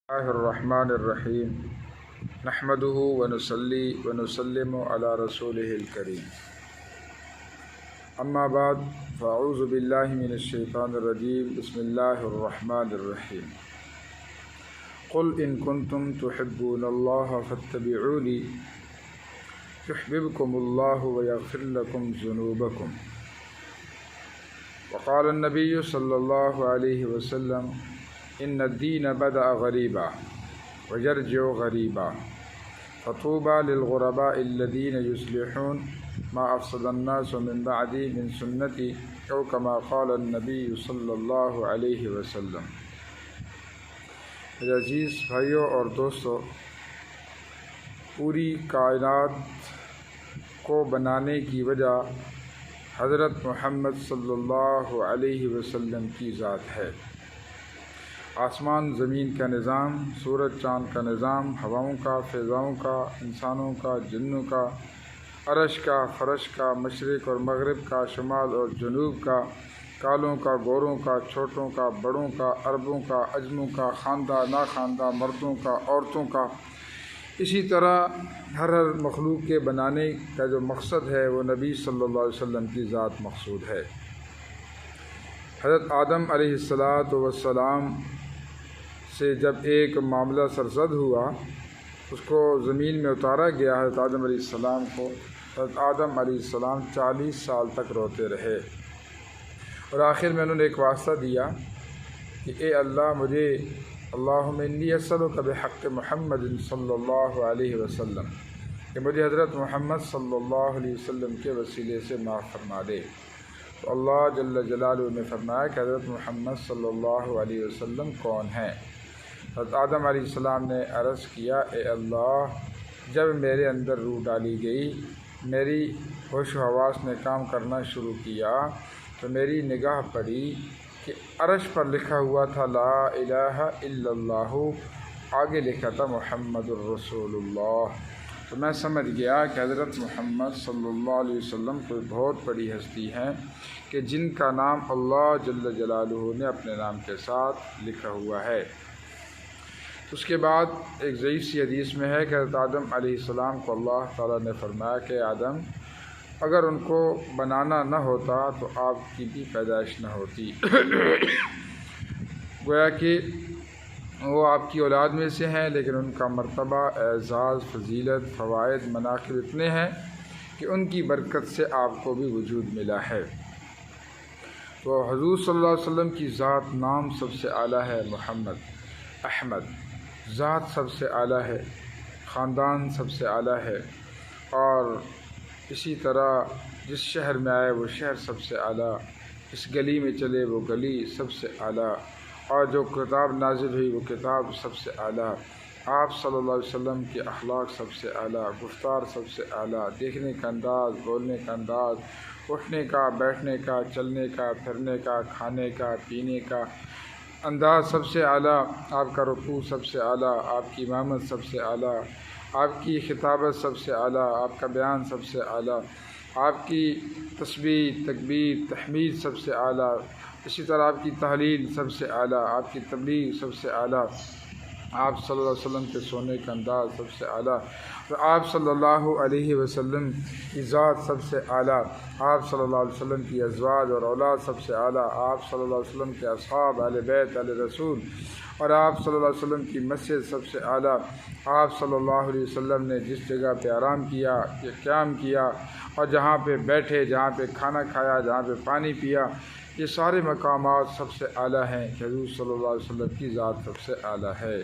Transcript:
اللہ الرحمن الرحیم نحمدہ ونصلی ونسلم علی رسولہ الکریم اما بعد فاعوذ باللہ من الشیطان الرجیم بسم اللہ الرحمن الرحیم قل ان کنتم تحبون اللہ فاتبعونی یحببکم اللہ ویغفر لکم ذنوبکم وقال النبی صلی اللہ علیہ وسلم ان الدین بدأ غریبا ویرجع غریبا فطوبى للغرباء الذین یصلحون ما افسد الناس من بعدی من سنتی او کما قال النبی صلی اللہ علیہ وسلم۔ میرے عزیز بھائیوں اور دوستو، پوری کائنات کو بنانے کی وجہ حضرت محمد صلی اللہ علیہ وسلم کی ذات ہے۔ آسمان زمین کا نظام، سورج چاند کا نظام، ہواؤں کا، فضاؤں کا، انسانوں کا، جنوں کا، عرش کا، فرش کا، مشرق اور مغرب کا، شمال اور جنوب کا، کالوں کا، گوروں کا، چھوٹوں کا، بڑوں کا، عربوں کا، عجموں کا، خواندہ ناخواندہ، مردوں کا، عورتوں کا، اسی طرح ہر مخلوق کے بنانے کا جو مقصد ہے وہ نبی صلی اللہ علیہ وسلم کی ذات مقصود ہے۔ حضرت آدم علیہ السلام سے جب ایک معاملہ سرزد ہوا، اس کو زمین میں اتارا گیا، حضرت آدم علیہ السلام کو، حضرت آدم علیہ السلام 40 سال تک روتے رہے، اور آخر میں انہوں نے ایک واسطہ دیا کہ اے اللہ، مجھے اللہم انی اسألک بحق محمد صلی اللہ علیہ وسلم، کہ مجھے حضرت محمد صلی اللہ علیہ وسلم کے وسیلے سے معاف فرما دے۔ تو اللہ جل جلالہ نے فرمایا کہ حضرت محمد صلی اللہ علیہ وسلم کون ہیں؟ حضرت آدم علیہ السلام نے عرض کیا، اے اللہ، جب میرے اندر روح ڈالی گئی، میری ہوش و حواس نے کام کرنا شروع کیا، تو میری نگاہ پڑی کہ عرش پر لکھا ہوا تھا لا الہ الا اللہ، آگے لکھا تھا محمد الرسول اللہ۔ تو میں سمجھ گیا کہ حضرت محمد صلی اللہ علیہ وسلم کوئی بہت بڑی ہستی ہیں کہ جن کا نام اللہ جل جلالہ نے اپنے نام کے ساتھ لکھا ہوا ہے۔ اس کے بعد ایک ضعیف سی حدیث میں ہے کہ حضرت آدم علیہ السلام کو اللہ تعالیٰ نے فرمایا کہ آدم، اگر ان کو بنانا نہ ہوتا تو آپ کی بھی پیدائش نہ ہوتی۔ گویا کہ وہ آپ کی اولاد میں سے ہیں، لیکن ان کا مرتبہ، اعزاز، فضیلت، فوائد، مناقب اتنے ہیں کہ ان کی برکت سے آپ کو بھی وجود ملا ہے۔ تو حضور صلی اللہ علیہ وسلم کی ذات، نام سب سے اعلیٰ ہے محمد، احمد، ذات سب سے اعلیٰ ہے، خاندان سب سے اعلیٰ ہے، اور اسی طرح جس شہر میں آئے وہ شہر سب سے اعلیٰ، اس گلی میں چلے وہ گلی سب سے اعلیٰ، اور جو کتاب نازل ہوئی وہ کتاب سب سے اعلیٰ، آپ صلی اللہ علیہ وسلم کے اخلاق سب سے اعلیٰ، گفتار سب سے اعلیٰ، دیکھنے کا انداز، بولنے کا انداز، اٹھنے کا، بیٹھنے کا، چلنے کا، پھرنے کا، کھانے کا، پینے کا انداز سب سے اعلیٰ، آپ کا رکوع سب سے اعلیٰ، آپ کی امامت سب سے اعلیٰ، آپ کی خطابت سب سے اعلیٰ، آپ کا بیان سب سے اعلیٰ، آپ کی تسبیح، تکبیر، تحمید سب سے اعلیٰ، اسی طرح آپ کی تحلیل سب سے اعلیٰ، آپ کی تبلیغ سب سے اعلیٰ، آپ صلی اللہ علیہ وسلم کے سونے کا انداز سب سے اعلیٰ، تو آپ صلی اللہ علیہ وسلم کی ذات سب سے اعلیٰ، آپ صلی اللہ علیہ وسلم کی ازواج اور اولاد سب سے اعلیٰ، آپ صلی اللہ علیہ وسلم کے اصحاب، اہل بیت، اہل رسول، اور آپ صلی اللہ علیہ وسلم کی مسجد سب سے اعلیٰ، آپ صلی اللہ علیہ وسلم نے جس جگہ پہ آرام کیا، قیام کیا، اور جہاں پہ بیٹھے، جہاں پہ کھانا کھایا، جہاں پہ پانی پیا، یہ سارے مقامات سب سے اعلیٰ ہیں کہ حضور صلی اللہ علیہ وسلم کی ذات سب سے اعلیٰ ہے۔